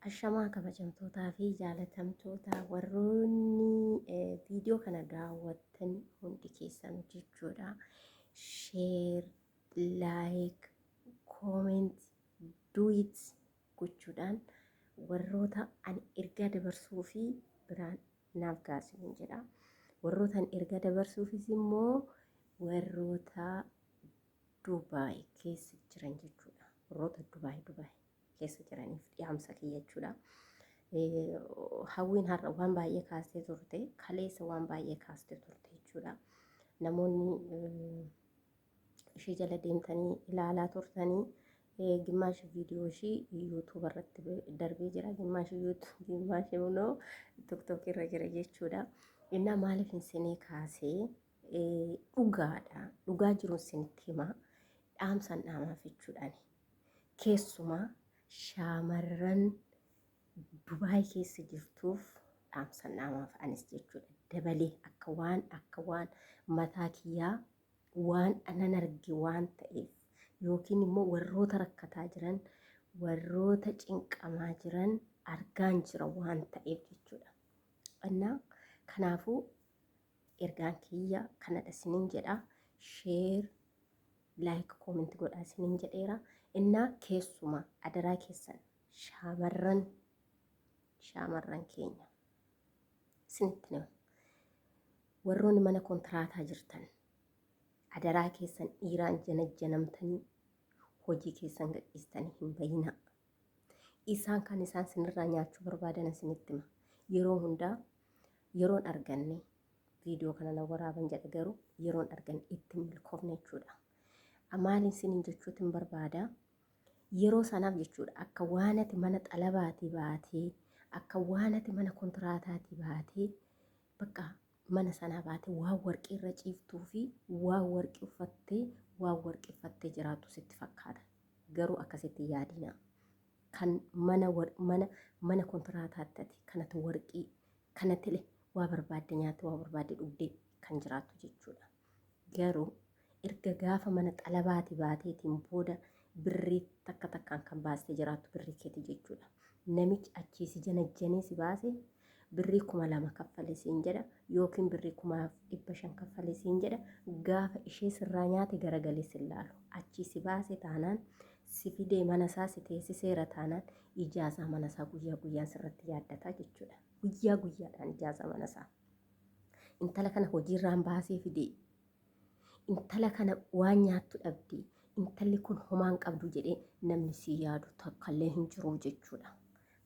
Ashamaa kabajamtootaa fi jaalatamtoota warroonni viidiyoo kana daawwattan hundi keessan jechuudha. Sheer, laayik, kooment, duwit gochuudhaan warroota ani ergaa dabarsuu fi biraan naaf gaasiin jedha. Warroota ani ergaa dabarsuufis immoo warroota Dubaay keessa jiran jechuudha. Warroota Dubaay keessa jiraniif dhiyaamsa kiyya jechuudha. Hawwiin har'a waan baay'ee kaastee turte, kaleessa waan baay'ee kaastee turte jechuudha. Namoonni ishee jala deemtanii ilaalaa turtanii gimaashi viidiyoo ishii yuutuub irratti darbee jira. Gimaashi immoo tiktook irra jira jechuudha. Innaa maaliif isinii kaasee dhugaadha. Dhugaa jiru isinitti hima. Dhaamsan dhaamaaf jechuudhaan. Keessumaa shaamarran Dubaay keessa jirtuuf dhaamsan dhaamaaf anis jechuudha. Dabalee akka waan mataa kiyyaa waan anan arge waan ta'eef yookiin immoo warroota rakkataa jiran warroota cinqamaa jiran argaan jira waan ta'eef jechuudha. Innaa kanaafuu ergaan kiyya kanadha isiniin jedha. Sheer, laayik, kooment godhaa isiniin jedheera. Innaa keessumaa adaraa keessan shaamarran keenya isinitti nama warroonni mana kontiraataa jirtan adaraa keessan dhiiraan janamtanii hojii keessan gadhiistanii hin bayinaa. Isaan kan isaan sinirraa nyaachuu barbaadan isinitti hima. Yeroo hundaa yeroon arganne viidiyoo kana na waraaban jedha garuu yeroon arganne itti milkoofne jechuudha. Maaliin isiniin jechuutiin barbaada. Yeroo sanaaf jechuudha akka waanati mana xalabaatii baatee akka waanati mana kontiraataatii baatee bakka mana sanaa baatee waan warqii irra ciiftuu fi waan warqii uffattee jiraatu sitti fakkaata. Garuu akkasitti yaadina. Kan mana kontiraataatti kanatti warqii kanatti waa barbaadde nyaatte waa barbaadde dhugdee kan jiraatu jechuudha. Garuu erga gaafa mana xalabaatii baateetiin booda birrii takkaan kan baastee jiraattu birrii keeti jechuudha. Namichi achiisi janajjanee si baase birrii 2,000 kaffalee siin jedha yookiin birrii 1,500 kaffalee siin jedha. Gaafa ishee sirraa nyaate garagalee si ilaalu achiisi baase taanaan si fidee mana isaa si teessiseera taanaan ijaazaa mana isaa guyyaa guyyaan sirratti yaaddataa jechuudha. Guyyaa guyyaadhaan ijaazaa mana isaa. Intala kana hojiirraan baasee fidee intala kana waan nyaattu dhabdee intalli kun homaan qabdu jedhee namni si yaadu takkallee hin jiru jechuudha.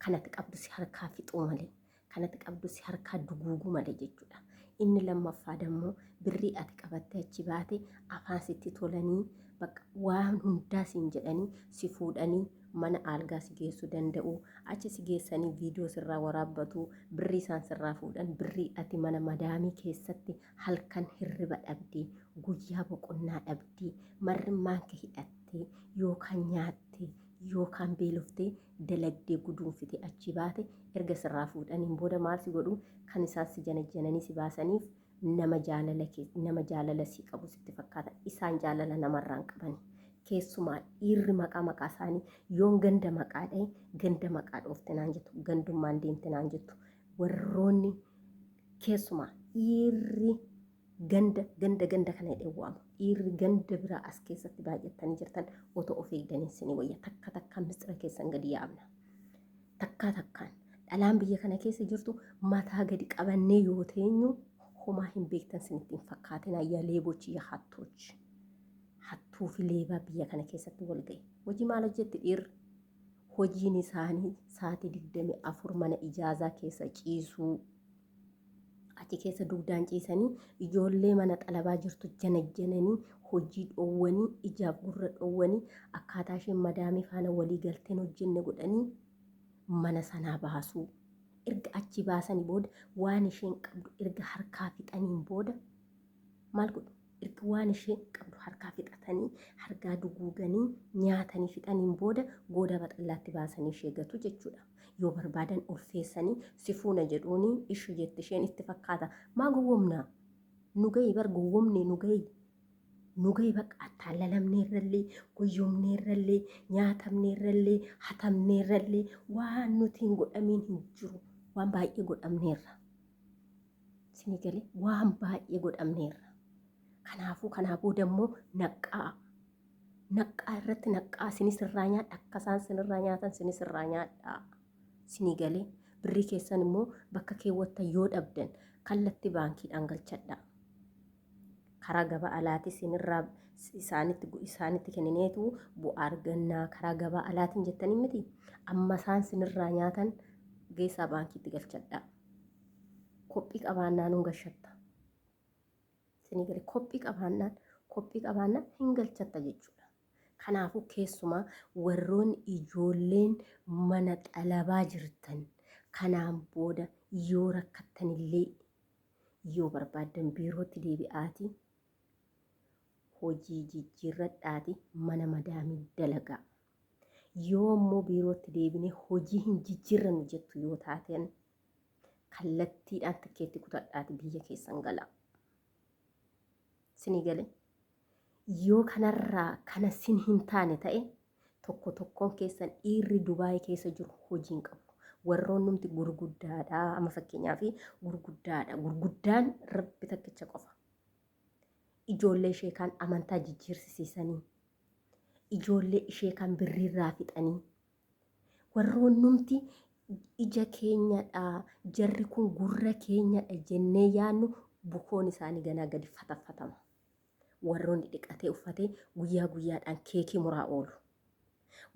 Kanatti qabdu si harkaa fixuu malee, kanatti qabdu si harkaa duguuguu malee jechuudha. Inni lammaffaa dammoo birrii ati qabattee achi baate afaan sitti tolanii bakka waan hundaa siin jedhanii si fuudhanii mana algaa si geessuu danda'u. Achi si geessanii viidiyoo sirraa waraabbatu birrii isaan sirraa fuudhan birrii ati mana madaamii keessatti halkan hirriba dhabdee guyyaa boqonnaa dhabdee marrimmaan kee hidhattee yookaan nyaattee yookaan beeloftee dalagdee guduunfite achi baate erga sirraa fuudhaniin booda maal si godhu kan isaan si janajjananii si baasaniif nama jaalala si qabu sitti fakkaata. Isaan jaalala namarraan qabani. Keessumaa dhiirri maqaa isaanii yoon ganda maqaa dhahe ganda maqaa dhoofte naan jettu gandummaan deemte naan jettu. Warroonni keessumaa dhiirri ganda kana dheewwamu dhiirri ganda biraa as keessatti baay'attanii jirtan otoo of eegdanii isinii wayya takkaan misira keessan gadi yaabna. Takkaan dhalaan biyya kana keessa jirtu mataa gadi qabannee yoo teenyu homaa hin beektan isinitti hin fakkaatina. Yaa leebochi yaa hattuu fi leebaa biyya kana keessatti wal ga'e. Hojii maal hojjetti dhiirri? Hojiin isaanii sa'aatii 24 mana ijaazaa keessa ciisuu. Achi keessa dugdaan ciisanii ijoollee mana xalabaa jirtu janajjananii hojii dhoowwanii ijaaf gurra dhoowwanii akkaataa isheen madaamii faana walii galteen hojjenne godhanii mana sanaa baasuu. Erga achi baasanii booda waan isheen qabdu erga harkaa fixaniin booda maal godhu? Erga waan isheen qabdu harkaa fixatanii harkaa duguuganii nyaatanii fixaniin booda gooda baxallaatti baasanii ishee gatu jechuudha. Yoo barbaadan ulfeessanii si fuuna jedhuuni ishee jette isheen itti fakkaata. Maa gowwomnaa? Nu gahi bar gowwomne nu gahi. nugai bakka attaallalamneerrallee goyyomneerrallee nyaatamneerrallee hatamneerrallee waan nuti hin godhamiin hin jiru waan baay'ee godhamneerra. Isinii galee waan baay'ee godhamneerra. Kanaafuu dammoo naqqaa irratti naqqaa sinis irraa nyaadha akka isaan sinirraa nyaatan sinis irraa nyaadha. Isinii galee birrii keessan immoo bakka keewwattan yoo dhabdan kallattii baankiidhaan galchadha. Karaa gabaa alaatii sinirraa isaanitti kennineetu bu'aa argannaa karaa gabaa alaatiin jettanii miti amma isaan sinirraa nyaatan geessaa baankiitti galchadha. Kophii qabaannaan hin galchatta. Isinii galee kophii qabaannaan hin galchatta jechuudha. Kanaafuu keessumaa warroonni ijoolleen mana xalabaa jirtan kanaan booda yoo rakkattanillee yoo barbaaddan biirootti deebi'aatii hojii jijjiirradhaati mana madaamii dalagaa. Yoo immoo biirootti deebinee hojii hin jijjiirrannu jettu yoo taateen kallattiidhaan tikkeetti kutadhaati biyya keessan galaa. Isinii galee yoo kanarraa kana sin hin taane ta'e tokkoon keessan dhiirri Dubaayii keessa jiru hojiin qabu. Warroon numti gurguddaadha amma fakkeenyaaf gurguddaadha. Gurguddaan rabbi takkicha qofa. Ijoollee ishee kan amantaa jijjiirsisiisanii ijoollee ishee kan birriirraa fixanii warroon numti ija keenyadha jarri kun gurra keenyadha jennee yaannu bukoon isaanii ganaa gadi fatafatama. Warroonni dhiqatee uffatee guyyaadhaan keekii muraa oolu.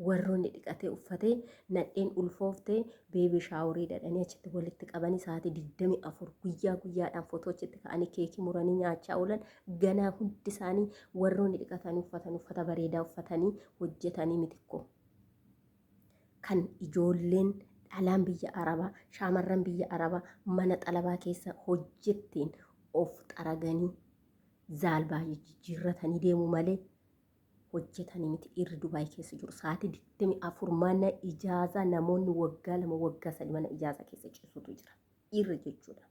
Warroonni dhiqatee uffatee nadheen ulfooftee beebii shaaworii dhadhanii achitti walitti qabanii sa'aatii 24 guyyaadhaan footoo achitti ka'anii keekii muranii nyaachaa oolan ganaa hundi isaanii warroonni dhiqatanii uffata bareedaa uffatanii hojjetanii mitikko. Kan ijoolleen dhalaan biyya Arabaa shaamarran biyya Arabaa mana xalabaa keessa hojjetteen of xaraganii zaalbaa jijjiirratanii deemu malee hojjetanii miti. Dhiirri Dubaayii keessa jiru sa'aatii 24 mana ijaazaa namoonni waggaa 2 waggaa 3 mana ijaazaa keessa ciisutu jira. Dhiirri jechuudha.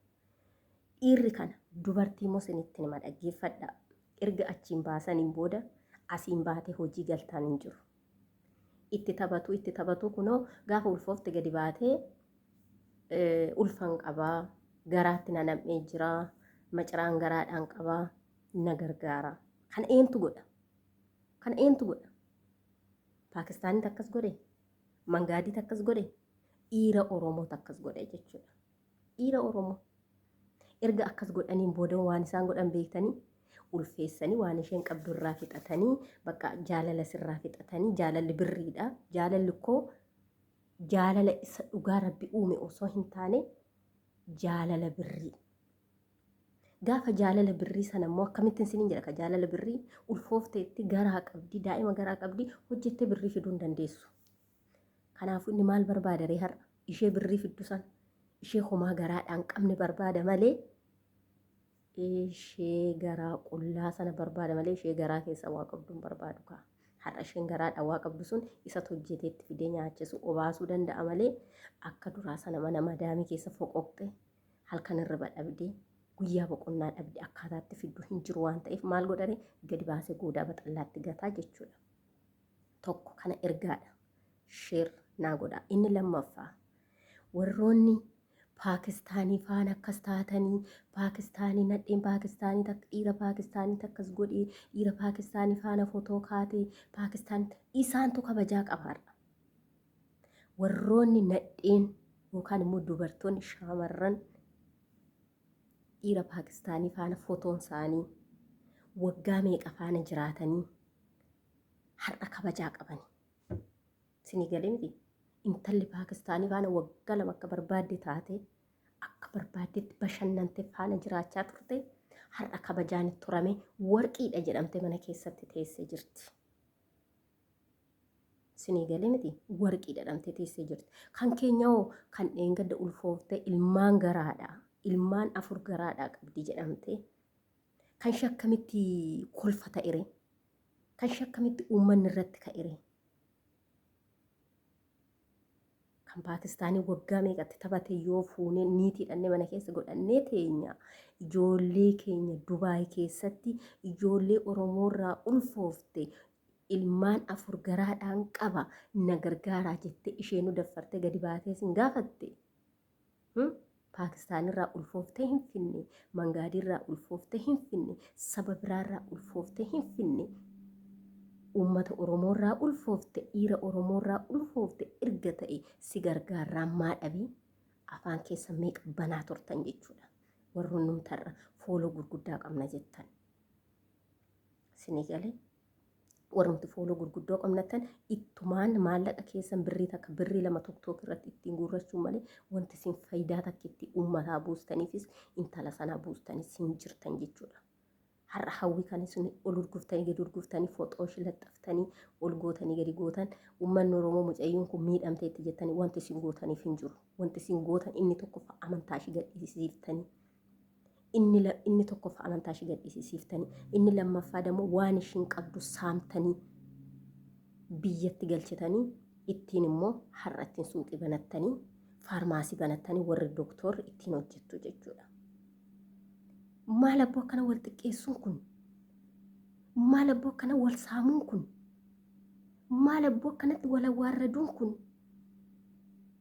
Dhiirri kana dubartii immoo isinitti nima dhaggeeffadha. Erga achiin baasaniin booda asiin baatee hojii galtaan hin jiru. Itti taphatu kunoo gaafa ulfoofte gadi baatee ulfan qabaa garaatti na nam'ee jira macaraan garaadhaan qabaa na gargaara. Kan eentu godha? Paakistaanitti akkas godhe, Mangaadiitti akkas godhe, dhiira Oromootti akkas godhe jechuudha. Dhiira Oromoo erga akkas godhaniin booda waan isaan godhan beektanii ulfeessanii waan isheen qabdu irraa fixatanii bakka jaalala sirraa fixatanii jaalalli birriidha. Jaalalli koo jaalala isa dhugaa rabbi uume osoo hin taane jaalala birrii. Gaafa jaalala birrii sana immoo akkamittiin isiniin jedha ka jaalala birrii ulfoofteetti garaa qabdi daa'ima garaa qabdi hojjettee birrii fiduu hin dandeessu. Kanaafuu inni maal barbaada ree har'a ishee birrii fiddu sana ishee homaa garaadhaan qabne barbaada malee ishee garaa qullaa sana barbaada malee ishee garaa keessa waa qabdu hin barbaadu kaa. Har'a isheen garaadhaan waa qabdu sun isatu hojjeteetti fidee nyaachisu obaasuu danda'a malee akka duraa sana mana madaamii keessa foqoqxe halkan irra dhabdee guyyaa boqonnaa dhabde akkaataatti fiddu hin jiru waan ta'eef maal godhare gadi baasee goodaa baxallaatti gataa jechuudha. Tokko kana ergaadha. Sheer naa godhaa. Inni lammaffaa warroonni Paakistaanii faana akkas taatanii Paakistaanii nadheen Paakistaanii takka dhiira Paakistaanii takkas godhee dhiira Paakistaanii faana footoo kaatee Paakistaanii isaantu kabajaa qabaadha. Warroonni nadheen yookaan immoo dubartoonni shaamarran dhiira Paakistaanii faana footoon isaanii waggaa meeqa faana jiraatanii har'a kabajaa qabani. Isinii galee miti intalli Paakistaanii faana waggaa 2 akka barbaadde taate akka barbaaddetti bashannante faana jiraachaa turte har'a kabajaan itti turame warqiidha jedhamte mana keessatti teessee jirti. Isinii galee miti warqiidha jedhamte teessee jirti. Kan keenyaa hoo kan dheengadda ulfooftee ilmaan garaadha. Ilmaan 4 garaadhaa qabdi jedhamte kan shakkamitti kolfa ta'ire kan shakkamitti uummanni irratti ka'ire kan Paakistaanii waggaa meeqatti taphate yoo fuunee niitiidhannee mana keessa godhannee teenya ijoollee keenya Dubaay keessatti ijoollee Oromoorraa ulfoofte ilmaan 4 garaadhaan qaba na gargaaraa jettee ishee nu daffarte gadi baatee sin gaafatte. Paakistaanirraa ulfooftee hin finne, Mangaadiirraa ulfooftee hin finne, saba biraarraa ulfooftee hin finne. Uummata Oromoorraa ulfoofte, dhiira Oromoorraa ulfoofte erga ta'e si gargaarraa maa dhabii afaan keessa meeqa banaa turtan jechuudha. Warroon numtarra fooloo gurguddaa qabna jettan. Sinii galee warrumti fooloo gurguddoo qabnatan ittumaan maallaqa keessan birrii takka birrii 2 tokkook irratti ittiin guurrachuun malee wanti isin faayidaa takkitti uummataa buustaniifis intala sanaa buustaniis hin jirtan jechuudha. Har'a hawwii kan isin ol urguftanii gadi urguftanii fooxoo shilaxxaftanii ol gootanii gadi gootan uummanni Oromoo mucayyoon kun miidhamteetti jettanii wanti isin gootaniif hin jiru. Wanti isin gootan inni tokkoffaa amantaa ishii gadhiisiiftanii. Inni tokkoffaa amantaa ishii gadhiisiiftanii. Inni lammaffaa dammoo waan ishiin qabdu saamtanii biyyatti galchitanii ittiin immoo har'a ittiin suuqii banattanii faarmaasii banattanii warri dooktorri ittiin hojjettu jechuudha. Maal abboo akkana wal xiqqeessuun kun? Maal abboo akkana wal saamuun kun? Maal abboo akkanatti wal awwaarraduun kun?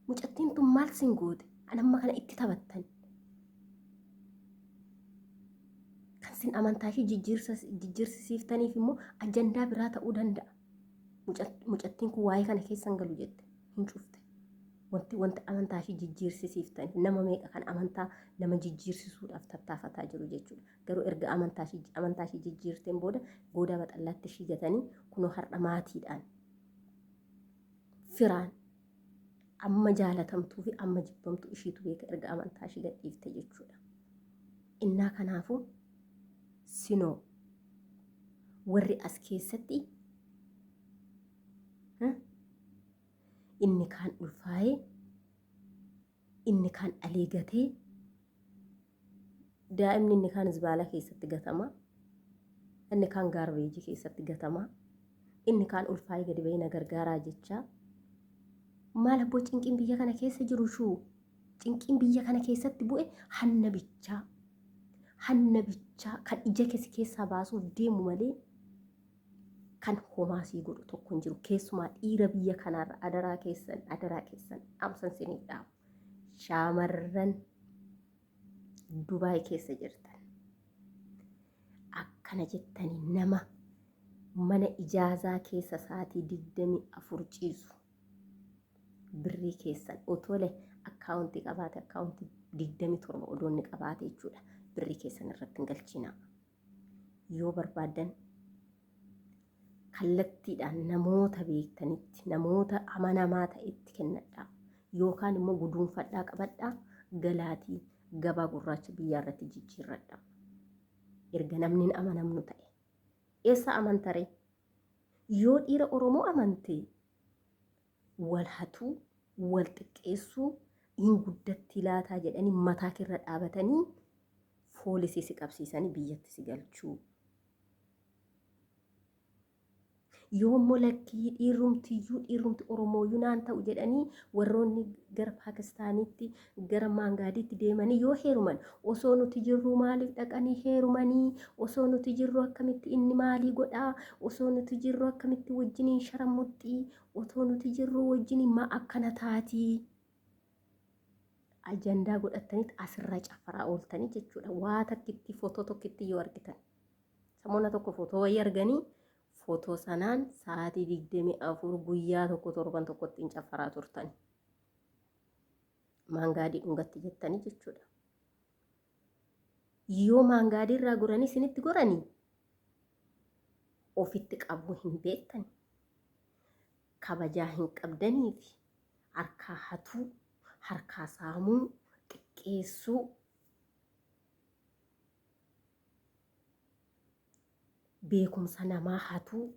Mucattiin tun maal sin goote? Anamma kana itti taphattan. Kan sin amantaa ishee jijjiirsisiiftaniif immoo ajandaa biraa ta'uu danda'a. Mucattiin kun waa'ee kana keessan galu jette hin cufte. Wanti amantaa ishee jijjiirsisiiftaniif nama meeqa kan amantaa nama jijjiirsisuudhaaf tattaafataa jiru jechuudha. Garuu erga amantaa ishee jijjiirteen booda baxallaatti ishii gatanii kunoo har'a maatiidhaan firaan amma jaalatamtuu fi amma jibbamtuu ishiitu beeka erga amantaa ishee gadhiifte jechuudha. Innaa kanaafuu sinoo warri as keessatti inni kaan ulfaa'ee inni kaan aleegatee daa'imni inni kaan zibaalaa keessatti gatama inni kaan gaarbeejii keessatti gatama inni kaan ulfaa'ee gadi ba'ee na gargaaraa jechaa maal abboo cinqiin biyya kana keessa jiru shuu cinqiin biyya kana keessatti bu'e hanna bichaa kan ija keessaa baasuuf deemu malee kan homaasii godhu tokko hin jiru. Keessumaa dhiira biyya kanaarra adaraa keessan dhaamsan siniif dhaamu. Shaamarran Dubaay keessa jirtan akkana jettanii nama mana ijaazaa keessa sa'aatii 24 ciisu birrii keessan otole akkaawuntii qabaate akkaawuntii 27 odoonni qabaate jechuudha. Birrii keessan irratti hin galchina. Yoo barbaadan kallattiidhaan namoota beektanitti namoota amanamaa ta'etti kennadhaa yookaan immoo guduunfadhaa qabadhaa galaatii gabaa gurraacha biyyaa irratti jijjiirradhaa. Erga namni hin amanamnu ta'e eessa amantaree? Yoo dhiira Oromoo amantee wal hatuu wal xiqqeessuu hin guddatti laataa jedhanii mataa keerra dhaabatanii foolisii si qabsiisanii biyyatti si galchuu. Yoommoo lakkii dhiirrumti Oromooyyuu naan ta'u jedhanii warroonni gara Paakistaaniitti gara Maangaadiitti deemanii yoo heeruman osoo nuti jirru maaliif dhaqanii heerumanii osoo nuti jirru akkamitti inni maalii godhaa osoo nuti jirru akkamitti wajjiniin sharamuxxii osoo nuti jirru wajjiniin maa akkana taatii ajandaa godhataniit asirra cafaraa ooltanii jechuudha. Waa takkitti footoo tokkitti yoo argitan samoona tokko footoo wayii arganii footoo sanaan sa'aatii 24 guyyaa tokko torban tokkotti hin cafaraa turtan. Maangaadii dhungatti jettanii jechuudha. Yoo maangaadii irraa goranii isinitti goranii ofitti qabuu hin beektan kabajaa hin qabdanii fi harkaa hatuu harkaa saamuu xiqqeessuu beekumsa namaa hatuu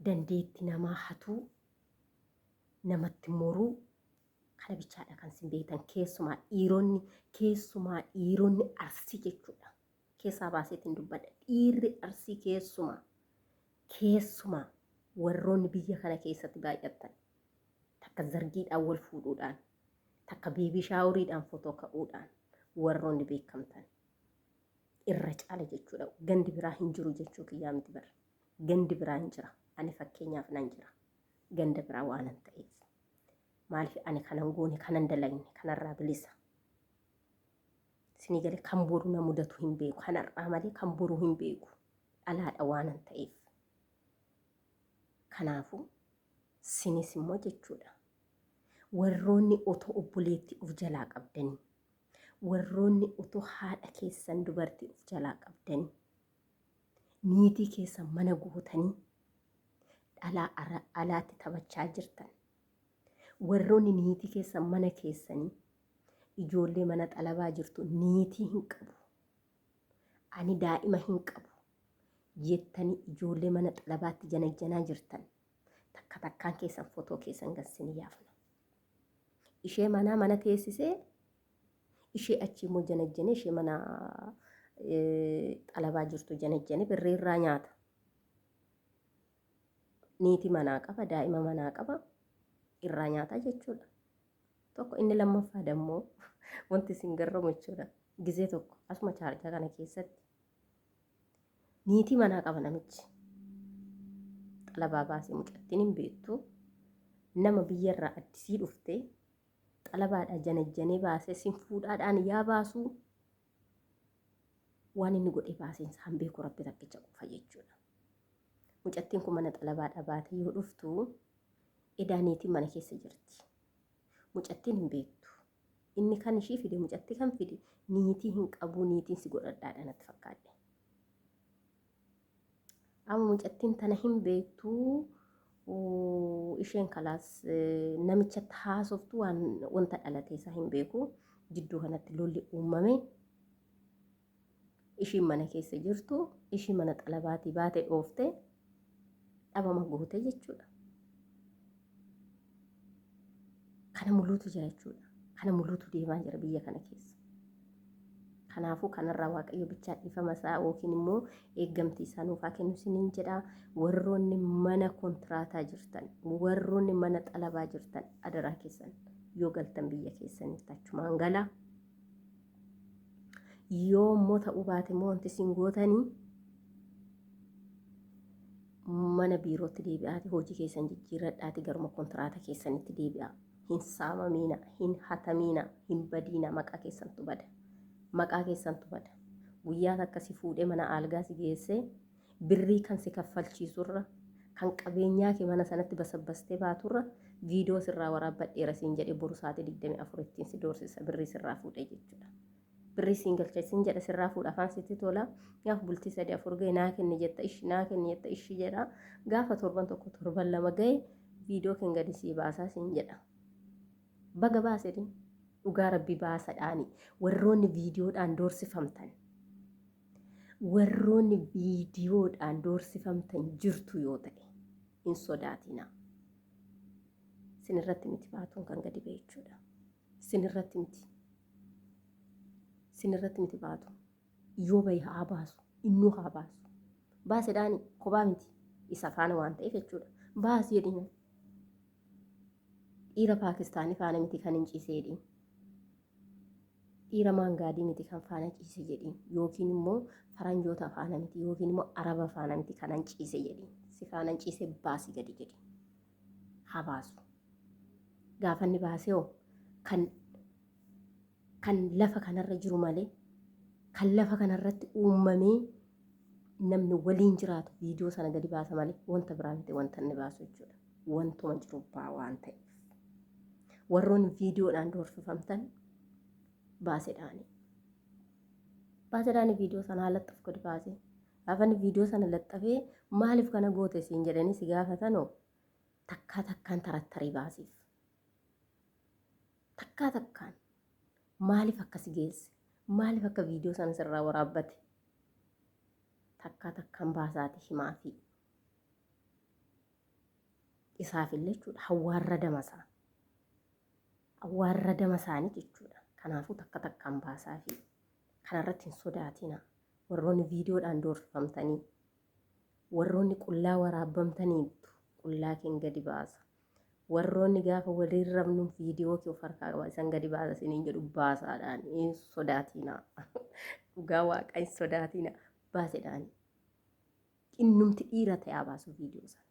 dandeetti namaa hatuu namatti moruu kana bichaadha kan isin beektan. Keessumaa dhiironni Arsii jechuudha. Keessaa baaseetiin dubbadha. Dhiirri Arsii keessumaa warroonni biyya kana keessatti baay'atan takka zargiidhaan wal fuudhuudhaan takka beebii shaawuriidhaan footoo ka'uudhaan warroonni beekamtan irra caala jechuudha. Gandi biraa hin jiru jechuu kiyyaa miti bara. Gandi biraa hin jira. Ani fakkeenyaaf nan jira. Ganda biraa waan hin ta'eef. Maaliif ani kanan goone kanan dalagne kanarraa bilisa. Sinii galee kan boru na mudatu hin beeku. Kanarraa malee kan boru hin beeku. Dhalaadha waan hin ta'eef. Kanaafuu sinis immoo jechuudha. Warroonni otoo obboleetti of jalaa qabdanii, warroonni otoo haadha keessan dubartii of jalaa qabdanii, niitii keessan mana gootanii dhalaa alaatti taphachaa jirtan, warroonni niitii keessan mana keessanii ijoollee mana xalabaa jirtu niitii hin qabu, ani daa'ima hin qabu jettanii ijoollee mana xalabaatti janajjanaa jirtan takka takkaan keessan footoo keessan gassinii yaafna. Ishee mana teessisee ishee achi immoo janajjane ishee mana xalabaa jirtu janajjane birrii irraa nyaata. Niitii manaa qaba, daa'ima manaa qaba, irraa nyaata jechuudha. Tokko inni lammaffaa dammoo wanti isin garramu jechuudha. Gizee tokko asuma chaarjaa kana keessatti niitii manaa qaba namichi. Xalabaa baasee mucattiin hin beektu. Nama biyyarraa addisii dhuftee xalabaadhaa janajjanee baasee sin fuudhaadhaan yaa baasuu waan inni godhee baaseen isaan beeku rabbi takkicha qofa jechuudha. Mucattiin kun mana xalabaadhaa baatee yoo dhuftu edaa niitiin mana keessa jirti. Mucattiin hin beektu. Inni kan ishii fide mucatti kan fide niitii hin qabu niitiin si godhadhaadha natti fakkaadhe. Amma mucattiin tana hin beektu. Isheen kalaas namichatti haasoftu wanta dhalatee isaa hin beeku. Jidduu kanatti lolli uumame. Ishiin mana keessa jirtu. Ishii mana xalabaatii baatee dhooftee dhabama goote jechuudha. Kana mul'uutu jira jechuudha. Kana mul'uutu deemaa jira biyya kana keessa. Kanaafuu kanarraa Waaqayyo bichaa dhiifama isaa yookiin immoo eeggamtii isaa nuuf haa kennu isiniin jedha. Warroonni mana kontiraataa jirtan, warroonni mana xalabaa jirtan adaraa keessan yoo galtan biyya keessanitti achumaan gala. Yoo immoo ta'uu baate immoo wanti isin gootanii mana biirootti deebi'aati hojii keessan jijjiirradhaati garuma kontiraata keessanitti deebi'a. Hin saamamiina, hin hatamiina, hin badiina, maqaa keessantu bada. Maqaa keessantu bada. Guyyaa takka si fuudhee mana algaa si geessee birrii kan si kaffalchiisurra kan qabeenyaa kee mana sanatti basabbastee baaturra viidiyoo sirraa waraabbadheera siin jedhee boru sa'aatii 24 ittiin si doorsisa birrii sirraa fuudhee jechuudha. Birrii siin galcha siin jedha sirraa fuudha afaan sitti tola. Gaafa bultii 3-4 ga'e naa kenni jetta ishi naa kenni jetta ishi jedha. Gaafa torban tokko torban lama ga'e viidiyoo kan gadi sii baasaa siin jedha. Baga baasedin dhugaa rabbi baasadhaani warroonni viidiyoodhaan doorsifamtan. Warroonni viidiyoodhaan doorsifamtan jirtu yoo ta'e hin sodaatina. Sinirratti miti baatuun kan gadi ba'e jechuudha. Sinirratti miti. Sinirratti miti baatu. Yoo bahe haa baasu. Innuu haa baasu. Baasedhaani kophaa miti. Isa faana waan ta'eef jechuudha. Baasii jedhina. Dhiira Paakistaanii faana miti kan hin ciisee jedhin. Dhiira maangaadii miti kan faana ciise jedhin. Yookiin immoo faranjoota faana miti yookiin immoo araba faana miti kan hin ciise jedhin. Si faana hin ciise baasii gadi jedhin. Haa baasu. Gaafa inni baasee hoo kan lafa kanarra jiru malee kan lafa kanarratti uumamee namni waliin jiraatu viidiyoo sana gadi baasa malee wanta biraa miti wanta inni baasu jechuudha. Wantuma jiru baa waan ta'eef. Warroonni viidiyoodhaan doorsifamtan baasedhaani. Baasedhaani viidiyoo sana laxxaf gadi baasee. Gaafa inni viidiyoo sana laxxafee maaliif kana goote siin jedhanii si gaafatanoo takkaa takkaan tarattarii baasiif. Takkaa takkaan maaliif akkas geesse? Maaliif akka viidiyoo sana sirraa waraabbate? Takkaa takkaan baasaati himaa fi isaafillee jechuudha hawwaarra damasaa. Hawwaarra damasaanii jechuudha. Kanaafuu takka takkaan baasaa fi kanarratti hin sodaatina. Warroonni viidiyoodhaan doorsifamtanii, warroonni qullaa waraabbamtaniitu qullaa keen gadi baasa. warroonni gaafa waliin rabnu viidiyoo kee of harkaa qaba isan gadi baasa isiniin jedhu baasaadhaan hin sodaatina dhugaa waaqa hin sodaatina baasedhaan xinnumti dhiira ta'e haa baasu viidiyoo sana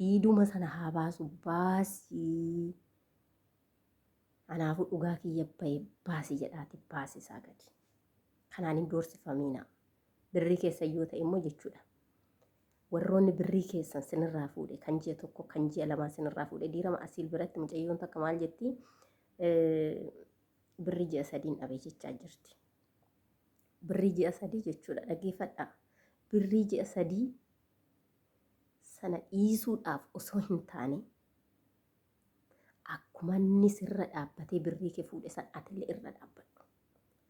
viidiyuma sana haa baasu baasii kanaafuu dhugaa kiyya bahee baasii jedhaati baasisaa gadi kanaan hin doorsifamiina birrii keessa yoo ta'e immoo jechuudha. Warroonni birrii keessan sinirraa fuudhe kan ji'a tokko kan ji'a lamaa sinirraa fuudhe diirama asiil biratti mucayyoon takka maal jetti birrii ji'a sadiin dhabe jechaa jirti. Birrii ji'a sadii jechuudha dhaggeeffadhaa. Birrii ji'a sadii sana dhiisuudhaaf osoo hin taane akkuma inni sirra dhaabbatee birrii kee fuudhe san atillee irra dhaabbadhu.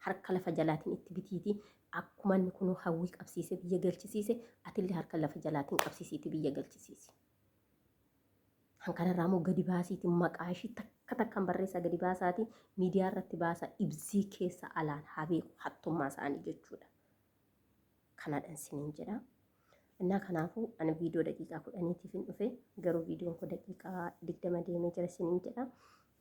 Harka lafa jalaatiin itti bitiitii akkuma inni kunuu hawwii qabsiisee biyya galchisiise atillee harka lafa jalaatiin qabsiisiitii biyya galchisiise. Hankanarraa immoo gadi baasiitiin maqaa ishii takka takkaan barreessaa gadi baasaatii miidiyaa irratti baasaa ibsii keessa alaan haa beeku hattummaa isaanii jechuudha. Kanaadhaan isiniin jedha. Innaa kanaafuu ani viidiyoo daqiiqaa 10tiif hin dhufe garuu viidiyoon kun daqiiqaa 20 deemee jira isiniin jedha.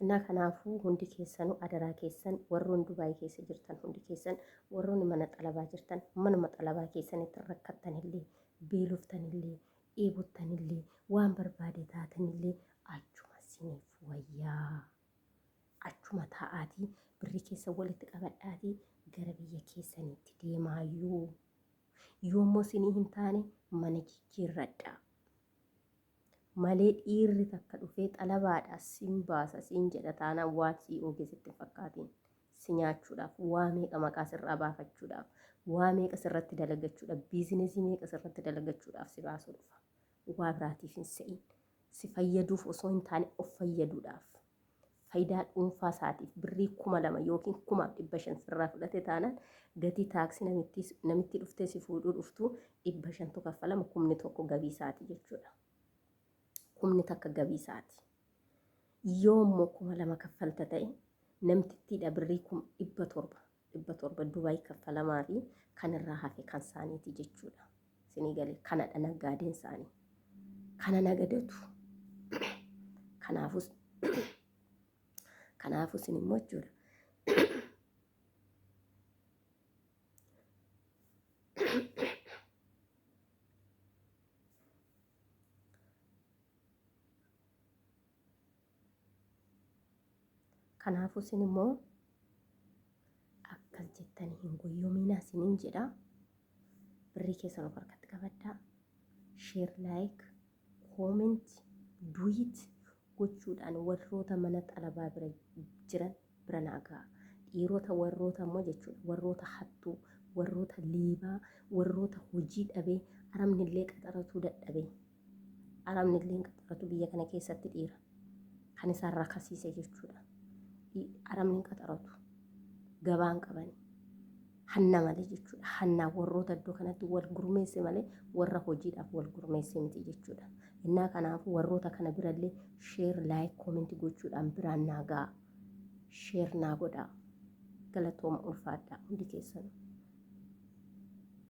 Innaa kanaafuu hundi keessanuu adaraa keessan warroon Dubaay keessa jirtan hundi keessan warroon mana xalabaa jirtan manuma xalabaa keessanitti rakkattanillee beeloftanillee dheebottanillee waan barbaade taatanillee achuma isiniif wayyaa achuma taa'aatii birrii keessa walitti qabadhaatii gara biyya keessaniitti deemaayyuu yoommoo isinii hin taane mana jijjiirradhaa. Malee dhiirri takka dhufee xalabaadhaas siin baasa siin jedha taanaan waan sii ogeessitti fakkaatiin si nyaachuudhaaf waa meeqa maqaa sirraa baafachuudhaaf waa meeqa sirratti dalagachuudhaaf biizinesii meeqa sirratti dalagachuudhaaf si baasu dhufa. Waa biraatiif hin se'in si fayyaduuf osoo hin taane of fayyaduudhaaf faayidaa dhuunfaa isaatiif birrii 2,000 yookiin 1,500 sirraa fudhate taanaan gatii taaksii namitti dhuftee si fuudhuu dhuftu 500 kaffalama 1,000 gabii isaati jechuudha. Humni takka gabii isaati. Yoo immoo 2,000 kaffalta ta'e namtittiidha birrii 700 Dubaay kaffalamaa fi kan irraa hafe kan isaaniiti jechuudha. Isinii galee kanadha naggaadeen isaanii. Kana nagadatu. Kanaafuu isin immoo jechuudha. Kanaafuu isin immoo akkas jettanii hin goyyoominaa isiniin jedha. Birrii keessan of harkatti qabadhaa. Sheer, laayik, kooment, duwit gochuudhaan warroota mana xalabaa bira jiran bira naagaa. Dhiirota warroota immoo jechuudha warroota hattuu, warroota liibaa, warroota hojii dhabee aramnillee qaxaratuu dadhabee. Aramnillee qaxaratu biyya kana keessatti dhiira. Kan isaan rakkasiise jechuudha. Aramni qaxaratu gabaan qabani hanna malee jechuudha. Hannaa warroota iddoo kanatti wal gurmeesse malee warra hojiidhaaf wal gurmeesse miti jechuudha. Innaa kanaafuu warroota kana birallee sheer, laayik, koomenti gochuudhaan biraan naagaa. Sheer naa godhaa. Galatooma ulfaadhaa hundi keessanuu.